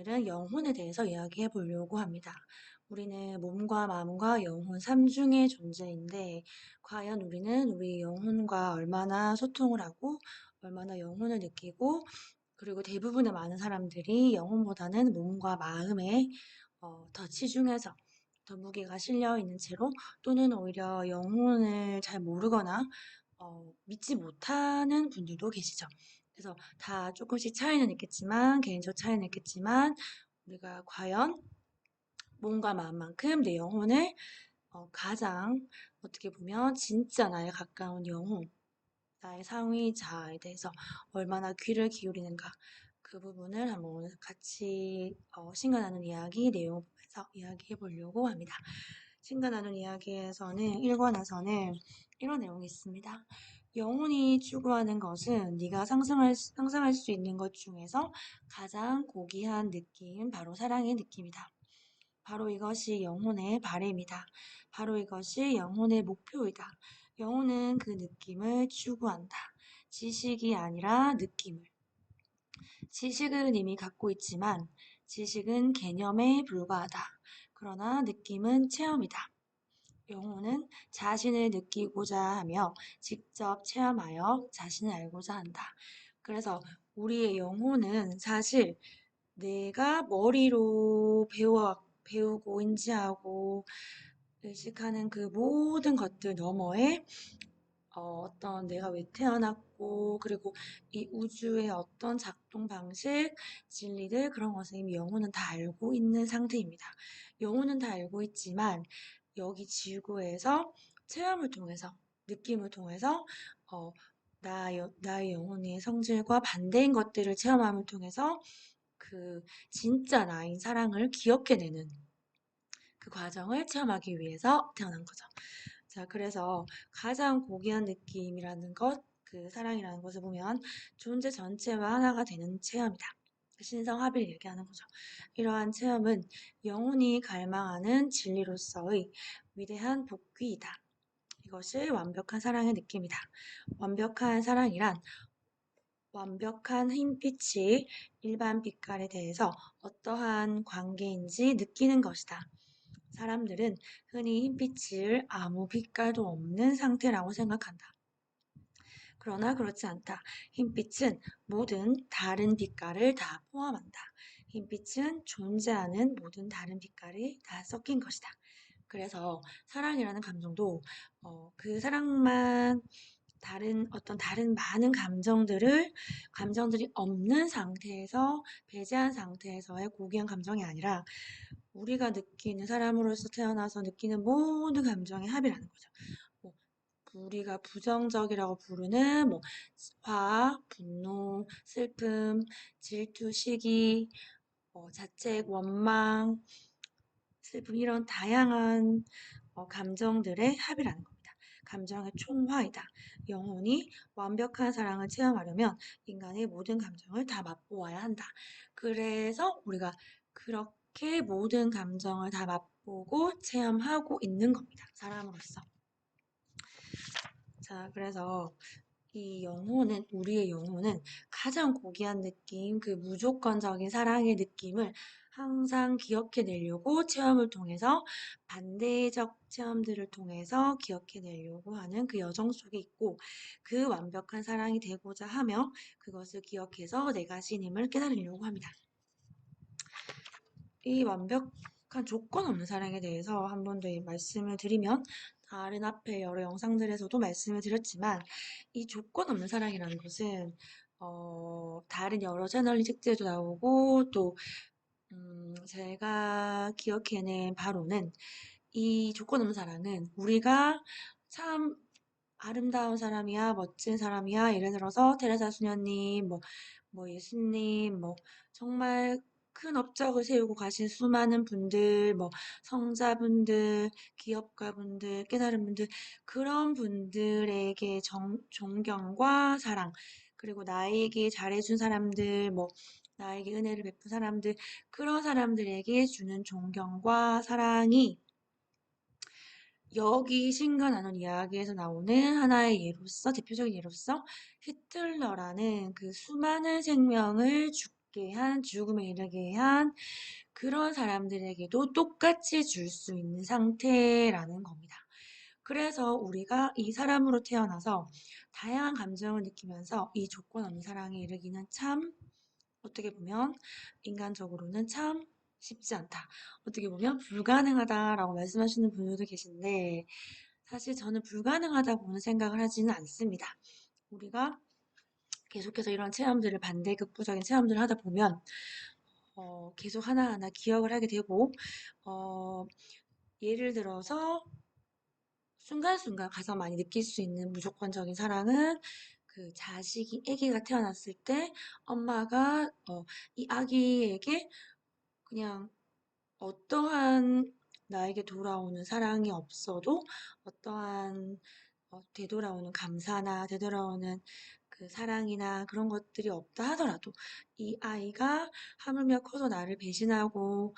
오늘은 영혼에 대해서 이야기해 보려고 합니다. 우리는 몸과 마음과 영혼 삼중의 존재인데, 과연 우리는 우리 영혼과 얼마나 소통을 하고, 얼마나 영혼을 느끼고, 그리고 대부분의 많은 사람들이 영혼보다는 몸과 마음에 더 치중해서 더 무게가 실려 있는 채로 또는 오히려 영혼을 잘 모르거나 믿지 못하는 분들도 계시죠. 그래서 다 조금씩 차이는 있겠지만, 개인적 차이는 있겠지만, 우리가 과연 몸과 마음만큼 내 영혼을 가장 어떻게 보면 진짜 나에 가까운 영혼, 나의 상위자에 대해서 얼마나 귀를 기울이는가 그 부분을 한번 오늘 같이 신과 나눈 이야기 내용을 보면서 이야기해 보려고 합니다. 신과 나눈 이야기에서는 1권에서는 이런 내용이 있습니다. 영혼이 추구하는 것은 네가 상상할 수 있는 것 중에서 가장 고귀한 느낌, 바로 사랑의 느낌이다. 바로 이것이 영혼의 바램이다. 바로 이것이 영혼의 목표이다. 영혼은 그 느낌을 추구한다. 지식이 아니라 느낌을. 지식은 이미 갖고 있지만 지식은 개념에 불과하다. 그러나 느낌은 체험이다. 영혼은 자신을 느끼고자 하며 직접 체험하여 자신을 알고자 한다. 그래서 우리의 영혼은 사실 내가 머리로 배우고 인지하고 의식하는 그 모든 것들 너머에 어떤 내가 왜 태어났고 그리고 이 우주의 어떤 작동 방식, 진리들 그런 것을 이미 영혼은 다 알고 있는 상태입니다. 영혼은 다 알고 있지만 여기 지구에서 체험을 통해서 느낌을 통해서 어, 나의 영혼의 성질과 반대인 것들을 체험함을 통해서 그 진짜 나인 사랑을 기억해내는 그 과정을 체험하기 위해서 태어난 거죠. 자, 그래서 가장 고귀한 느낌이라는 것, 그 사랑이라는 것을 보면 존재 전체와 하나가 되는 체험이다. 신성합의를 얘기하는 거죠. 이러한 체험은 영혼이 갈망하는 진리로서의 위대한 복귀이다. 이것이 완벽한 사랑의 느낌이다. 완벽한 사랑이란 완벽한 흰빛이 일반 빛깔에 대해서 어떠한 관계인지 느끼는 것이다. 사람들은 흔히 흰빛을 아무 빛깔도 없는 상태라고 생각한다. 그러나 그렇지 않다. 흰빛은 모든 다른 빛깔을 다 포함한다. 흰빛은 존재하는 모든 다른 빛깔이 다 섞인 것이다. 그래서 사랑이라는 감정도 그 사랑만 다른 많은 감정들이 없는 상태에서 배제한 상태에서의 고귀한 감정이 아니라 우리가 느끼는 사람으로서 태어나서 느끼는 모든 감정의 합이라는 거죠. 뭐 우리가 부정적이라고 부르는 뭐 화, 분노, 슬픔, 질투, 시기, 자책, 원망, 슬픔 이런 다양한 감정들의 합이라는 겁니다. 감정의 총화이다. 영혼이 완벽한 사랑을 체험하려면 인간의 모든 감정을 다 맛보아야 한다. 그래서 우리가 그렇게 모든 감정을 다 맛보고 체험하고 있는 겁니다. 사람으로서. 자, 그래서 우리의 영혼은 가장 고귀한 느낌, 그 무조건적인 사랑의 느낌을 항상 기억해내려고 체험을 통해서 반대적 체험들을 통해서 기억해내려고 하는 그 여정 속에 있고 그 완벽한 사랑이 되고자 하며 그것을 기억해서 내가 신임을 깨달으려고 합니다. 이 완벽한 조건 없는 사랑에 대해서 한 번 더 말씀을 드리면 다른 앞에 여러 영상들에서도 말씀을 드렸지만 이 조건 없는 사랑이라는 것은 다른 여러 채널 책들도 나오고 또 제가 기억해낸 바로는 이 조건 없는 사랑은 우리가 참 아름다운 사람이야, 멋진 사람이야, 예를 들어서 테레사 수녀님, 뭐 예수님, 뭐 정말 큰 업적을 세우고 가신 수많은 분들, 뭐 성자분들, 기업가분들, 깨달은 분들, 그런 분들에게 존경과 사랑, 그리고 나에게 잘해준 사람들, 뭐 나에게 은혜를 베푼 사람들, 그런 사람들에게 주는 존경과 사랑이 여기 신과 나눈 이야기에서 나오는 하나의 예로서, 대표적인 예로서 히틀러라는 그 수많은 생명을 받게 한, 죽음에 이르게 한 그런 사람들에게도 똑같이 줄 수 있는 상태라는 겁니다. 그래서 우리가 이 사람으로 태어나서 다양한 감정을 느끼면서 이 조건 없는 사랑에 이르기는 참 어떻게 보면 인간적으로는 참 쉽지 않다. 어떻게 보면 불가능하다라고 말씀하시는 분들도 계신데 사실 저는 불가능하다고는 생각을 하지는 않습니다. 우리가 계속해서 이런 체험들을 반대급부적인 체험들을 하다 보면 계속 하나하나 기억을 하게 되고 어, 예를 들어서 순간순간 가서 많이 느낄 수 있는 무조건적인 사랑은 그 자식이 아기가 태어났을 때 엄마가 이 아기에게 그냥 어떠한 나에게 돌아오는 사랑이 없어도 어떠한 되돌아오는 감사나 되돌아오는 그 사랑이나 그런 것들이 없다 하더라도 이 아이가 하물며 커서 나를 배신하고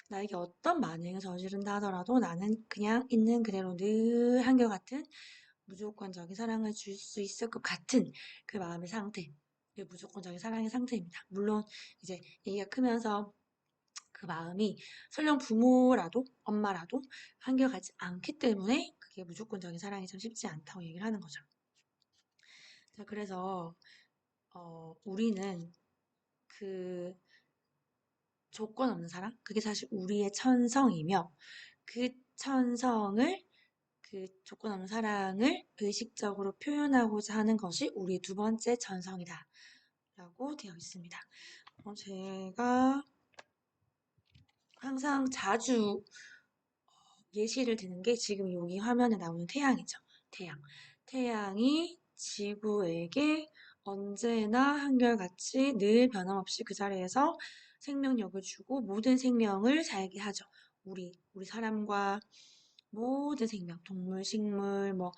나에게 어떤 만행을 저지른다 하더라도 나는 그냥 있는 그대로 늘 한결같은 무조건적인 사랑을 줄 수 있을 것 같은 그 마음의 상태. 그 무조건적인 사랑의 상태입니다. 물론 이제 얘기가 크면서 그 마음이 설령 부모라도 엄마라도 한결같지 않기 때문에 그게 무조건적인 사랑이 참 쉽지 않다고 얘기를 하는 거죠. 자, 그래서 우리는 그 조건 없는 사랑? 그게 사실 우리의 천성이며 그 천성을 그 조건 없는 사랑을 의식적으로 표현하고자 하는 것이 우리 두 번째 천성이다. 라고 되어 있습니다. 제가 항상 자주 예시를 드는 게 지금 여기 화면에 나오는 태양이죠. 태양. 태양이 지구에게 언제나 한결같이 늘 변함없이 그 자리에서 생명력을 주고 모든 생명을 살게 하죠. 우리 사람과 모든 생명, 동물, 식물, 뭐,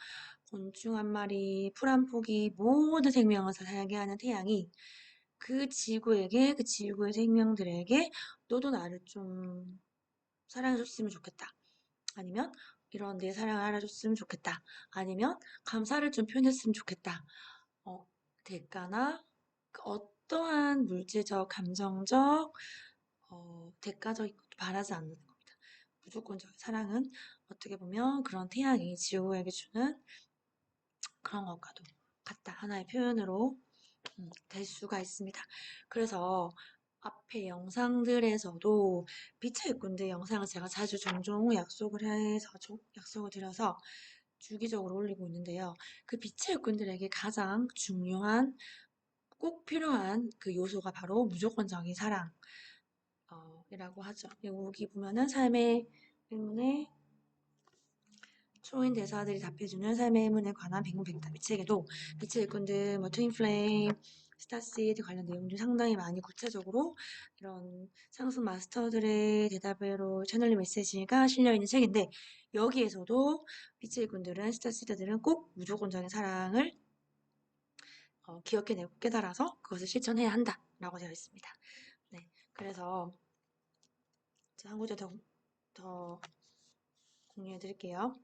곤충 한 마리, 풀 한 포기, 모든 생명을 살게 하는 태양이 그 지구에게, 그 지구의 생명들에게 너도 나를 좀 사랑해줬으면 좋겠다. 아니면 이런 내 사랑을 알아줬으면 좋겠다. 아니면 감사를 좀 표현했으면 좋겠다. 어, 대가나 그 어떠한 물질적, 감정적, 대가적인 것도 바라지 않는 겁니다. 무조건적인 사랑은 어떻게 보면 그런 태양이 지구에게 주는 그런 것과도 같다. 하나의 표현으로 될 수가 있습니다. 그래서 앞에 영상들에서도 빛의 일꾼들 영상을 제가 자주 종종 약속을 드려서 주기적으로 올리고 있는데요. 그 빛의 일꾼들에게 가장 중요한 꼭 필요한 그 요소가 바로 무조건적인 사랑이라고 하죠. 여기 보면은 삶의 의문에 초인 대사들이 답해주는 삶의 의문에 관한 백문백답 이 책에도 빛의 일꾼들, 뭐 트윈플레임, 스타시드 관련 내용들이 상당히 많이 구체적으로 이런 상승 마스터들의 대답으로 채널링 메시지가 실려있는 책인데 여기에서도 빛의 일꾼들은 스타시드들은 꼭 무조건적인 사랑을 기억해내고 깨달아서 그것을 실천해야 한다라고 되어 있습니다. 네, 그래서 한 구절 더 공유해 드릴게요.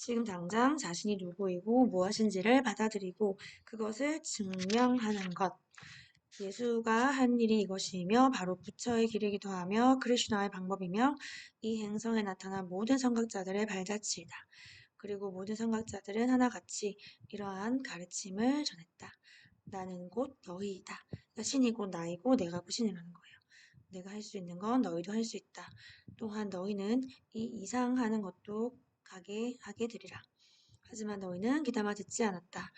지금 당장 자신이 누구이고 무엇인지를 받아들이고 그것을 증명하는 것. 예수가 한 일이 이것이며 바로 부처의 길이기도 하며 크리슈나의 방법이며 이 행성에 나타난 모든 선각자들의 발자취이다. 그리고 모든 선각자들은 하나같이 이러한 가르침을 전했다. 나는 곧 너희이다. 그러니까 신이 곧 나이고 내가 곧 신이라는 거예요. 내가 할 수 있는 건 너희도 할 수 있다. 또한 너희는 이 이상 하는 것도 가게 하게 되리라. 하지만 너희는 귀담아 듣지 않았다.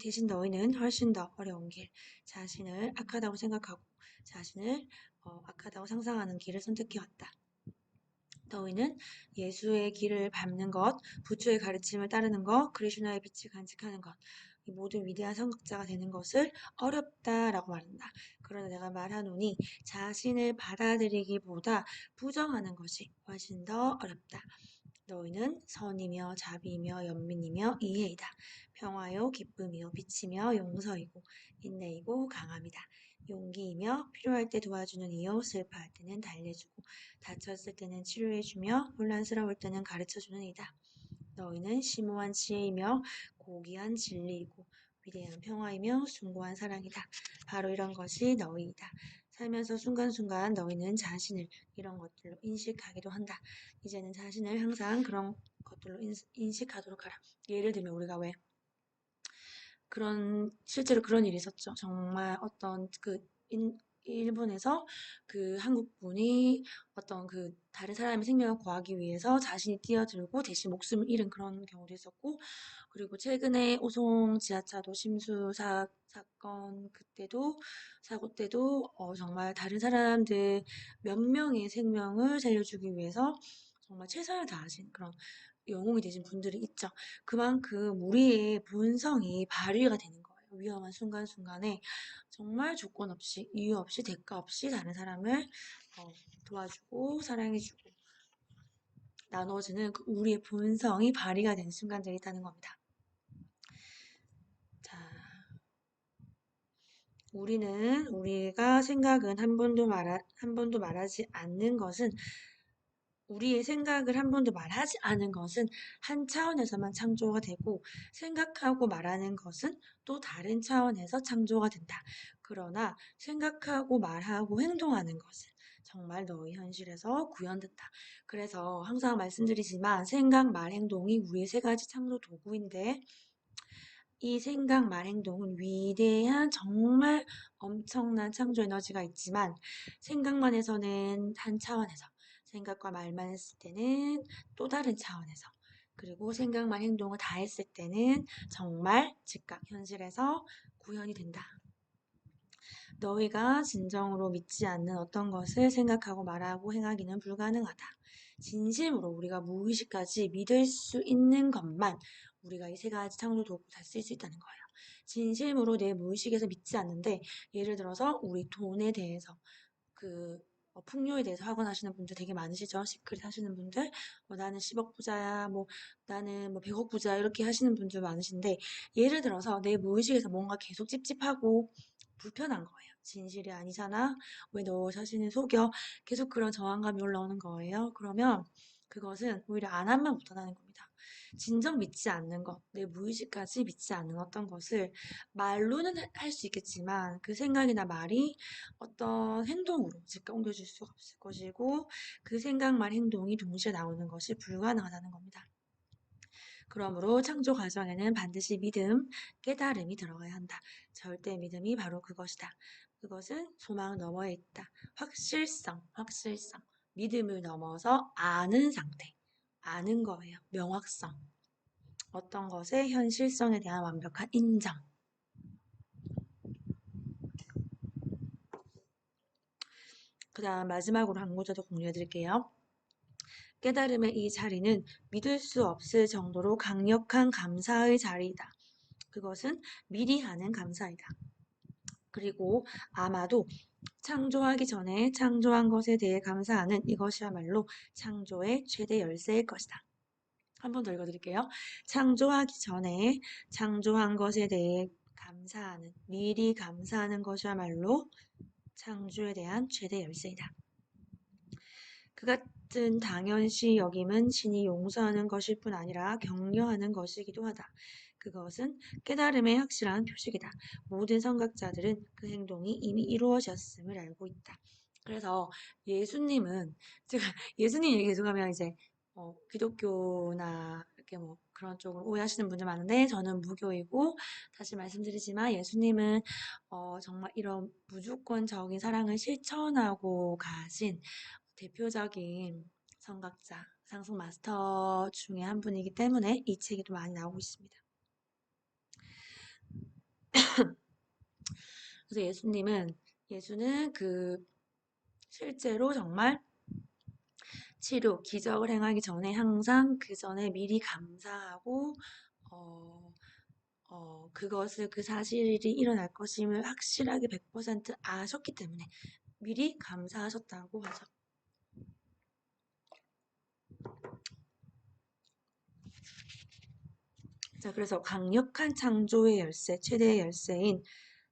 대신 너희는 훨씬 더 어려운 길, 자신을 악하다고 생각하고 자신을 악하다고 상상하는 길을 선택해왔다. 너희는 예수의 길을 밟는 것, 부처의 가르침을 따르는 것, 그리슈나의 빛을 간직하는 것, 이 모든 위대한 선각자가 되는 것을 어렵다라고 말한다. 그러나 내가 말하노니 자신을 받아들이기보다 부정하는 것이 훨씬 더 어렵다. 너희는 선이며 자비이며 연민이며 이해이다. 평화요 기쁨이요 빛이며 용서이고 인내이고 강함이다. 용기이며 필요할 때 도와주는 이요 슬퍼할 때는 달래주고 다쳤을 때는 치료해주며 혼란스러울 때는 가르쳐주는 이다. 너희는 심오한 지혜이며 고귀한 진리이고 위대한 평화이며 숭고한 사랑이다. 바로 이런 것이 너희이다. 살면서 순간순간 너희는 자신을 이런 것들로 인식하기도 한다. 이제는 자신을 항상 그런 것들로 인식하도록 하라. 예를 들면 우리가 왜 실제로 그런 일이 있었죠. 정말 어떤 일본에서 그 한국분이 어떤 다른 사람의 생명을 구하기 위해서 자신이 뛰어들고 대신 목숨을 잃은 그런 경우도 있었고, 그리고 최근에 오송 지하차도 심수 사건 사고 때도 정말 다른 사람들 몇 명의 생명을 살려주기 위해서 정말 최선을 다하신 그런 영웅이 되신 분들이 있죠. 그만큼 우리의 본성이 발휘가 되는 거예요. 위험한 순간순간에 정말 조건 없이, 이유 없이, 대가 없이 다른 사람을 도와주고 사랑해주고 나눠주는 우리의 본성이 발휘가 되는 순간들이 있다는 겁니다. 자, 우리가 생각은 한 번도 말하지 않는 것은 우리의 생각을 한 번도 말하지 않은 것은 한 차원에서만 창조가 되고 생각하고 말하는 것은 또 다른 차원에서 창조가 된다. 그러나 생각하고 말하고 행동하는 것은 정말 너의 현실에서 구현된다. 그래서 항상 말씀드리지만 생각, 말, 행동이 우리의 세 가지 창조 도구인데 이 생각, 말, 행동은 위대한 정말 엄청난 창조 에너지가 있지만 생각만 해서는 한 차원에서 생각과 말만 했을 때는 또 다른 차원에서 그리고 생각만 행동을 다 했을 때는 정말 즉각 현실에서 구현이 된다. 너희가 진정으로 믿지 않는 어떤 것을 생각하고 말하고 행하기는 불가능하다. 진심으로 우리가 무의식까지 믿을 수 있는 것만 우리가 이 세 가지 창조 도구 다 쓸 수 있다는 거예요. 진심으로 내 무의식에서 믿지 않는데 예를 들어서 우리 돈에 대해서 그 풍요에 대해서 확언하시는 분들 되게 많으시죠. 시크릿 하시는 분들. 나는 10억 부자야. 뭐 나는 뭐 100억 부자야. 이렇게 하시는 분들 많으신데 예를 들어서 내 무의식에서 뭔가 계속 찝찝하고 불편한 거예요. 진실이 아니잖아. 왜 너 자신을 속여? 계속 그런 저항감이 올라오는 거예요. 그러면 그것은 오히려 안 하면 못하는 겁니다. 진정 믿지 않는 것, 내 무의식까지 믿지 않는 어떤 것을 말로는 할 수 있겠지만 그 생각이나 말이 어떤 행동으로 즉각 옮겨질 수가 없을 것이고 그 생각, 말, 행동이 동시에 나오는 것이 불가능하다는 겁니다. 그러므로 창조 과정에는 반드시 믿음, 깨달음이 들어가야 한다. 절대 믿음이 바로 그것이다. 그것은 소망 너머에 있다. 확실성. 믿음을 넘어서 아는 상태. 아는 거예요. 명확성. 어떤 것의 현실성에 대한 완벽한 인정. 그 다음 마지막으로 한 구절 더 공유해 드릴게요. 깨달음의 이 자리는 믿을 수 없을 정도로 강력한 감사의 자리이다. 그것은 미리 하는 감사이다. 그리고 아마도 창조하기 전에 창조한 것에 대해 감사하는 이것이야말로 창조의 최대 열쇠일 것이다. 한 번 더 읽어드릴게요. 창조하기 전에 창조한 것에 대해 미리 감사하는 것이야말로 창조에 대한 최대 열쇠이다. 그 같은 당연시 여김은 신이 용서하는 것일 뿐 아니라 격려하는 것이기도 하다. 그것은 깨달음의 확실한 표식이다. 모든 성각자들은 그 행동이 이미 이루어졌음을 알고 있다. 그래서 예수님은 제가 예수님 얘기 계속하면 이제 기독교나 이렇게 뭐 그런 쪽으로 오해하시는 분들 많은데 저는 무교이고 다시 말씀드리지만 예수님은 정말 이런 무조건적인 사랑을 실천하고 가신 대표적인 성각자, 상승 마스터 중에 한 분이기 때문에 이 책에도 많이 나오고 있습니다. 그래서 예수는 실제로 정말 기적을 행하기 전에 항상 그 전에 미리 감사하고, 그 사실이 일어날 것임을 확실하게 100% 아셨기 때문에 미리 감사하셨다고 하죠. 자, 그래서 강력한 창조의 열쇠,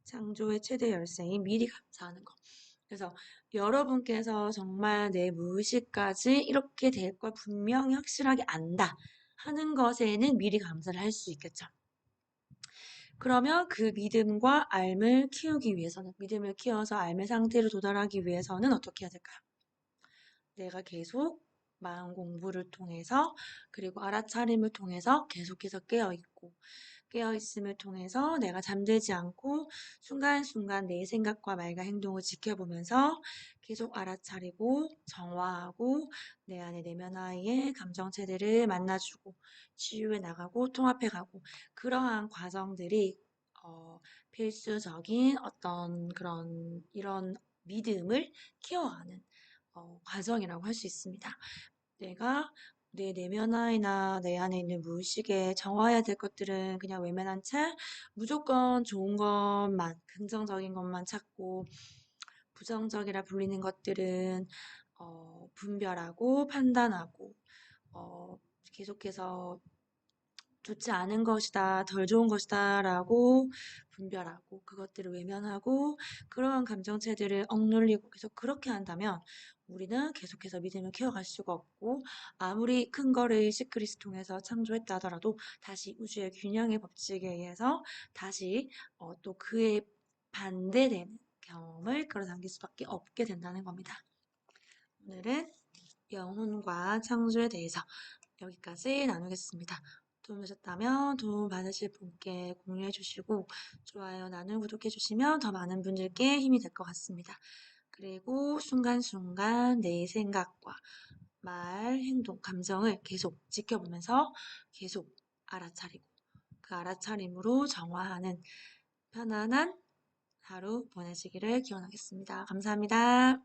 창조의 최대 열쇠인 미리 감사하는 것. 그래서 여러분께서 정말 내 무의식까지 이렇게 될 걸 분명히 확실하게 안다 하는 것에는 미리 감사를 할 수 있겠죠. 그러면 그 믿음과 알을 키우기 위해서는, 믿음을 키워서 알의 상태로 도달하기 위해서는 어떻게 해야 될까요? 내가 계속 마음 공부를 통해서, 그리고 알아차림을 통해서 계속해서 깨어있고, 깨어있음을 통해서 내가 잠들지 않고 순간순간 내 생각과 말과 행동을 지켜보면서 계속 알아차리고 정화하고 내 안에 내면화의 감정체들을 만나주고 치유해 나가고 통합해가고, 그러한 과정들이 필수적인 어떤 그런 이런 믿음을 키워가는 과정이라고 할 수 있습니다. 내가 내 내면화이나 내 안에 있는 무의식에 정화해야 될 것들은 그냥 외면한 채 무조건 좋은 것만, 긍정적인 것만 찾고, 부정적이라 불리는 것들은 분별하고 판단하고, 어, 계속해서 좋지 않은 것이다, 덜 좋은 것이다 라고 분별하고, 그것들을 외면하고, 그러한 감정체들을 억눌리고 계속 그렇게 한다면 우리는 계속해서 믿음을 키워갈 수가 없고, 아무리 큰 거를 예수 그리스도 통해서 창조했다 하더라도 다시 우주의 균형의 법칙에 의해서 다시 또 그에 반대되는 경험을 끌어당길 수밖에 없게 된다는 겁니다. 오늘은 영혼과 창조에 대해서 여기까지 나누겠습니다. 도움 되셨다면 도움 받으실 분께 공유해 주시고, 좋아요, 나누 구독해 주시면 더 많은 분들께 힘이 될 것 같습니다. 그리고 순간순간 내 생각과 말, 행동, 감정을 계속 지켜보면서 계속 알아차리고, 그 알아차림으로 정화하는 편안한 하루 보내시기를 기원하겠습니다. 감사합니다.